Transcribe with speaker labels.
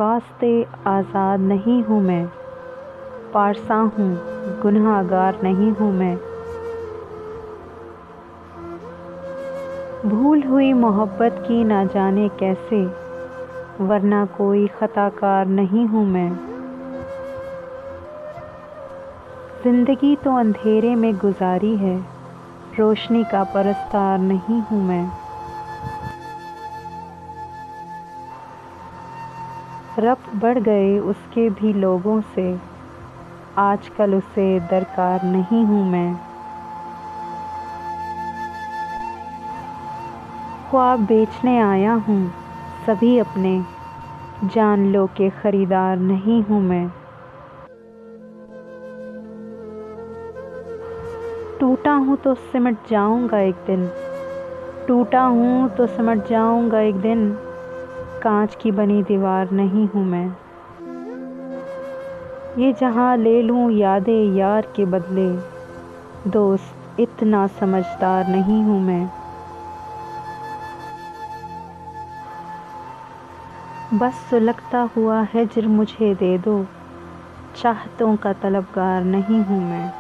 Speaker 1: वास्ते आज़ाद नहीं हूँ मैं, पारसा हूँ गुनहगार नहीं हूँ मैं। भूल हुई मोहब्बत की ना जाने कैसे, वरना कोई खताकार नहीं हूँ मैं। ज़िंदगी तो अंधेरे में गुजारी है, रोशनी का परस्तार नहीं हूँ मैं। रब्त बढ़ गए उसके भी लोगों से, आजकल उसे दरकार नहीं हूँ मैं। ख्वाब बेचने आया हूँ सभी अपने, जान लो के ख़रीदार नहीं हूँ मैं। टूटा हूँ तो सिमट जाऊँगा एक दिन, टूटा हूँ तो सिमट जाऊँगा एक दिन, कांच की बनी दीवार नहीं हूँ मैं। ये जहाँ ले लूँ यादें यार के बदले, दोस्त इतना समझदार नहीं हूँ मैं। बस सुलगता हुआ हिज्र मुझे दे दो, चाहतों का तलबगार नहीं हूँ मैं।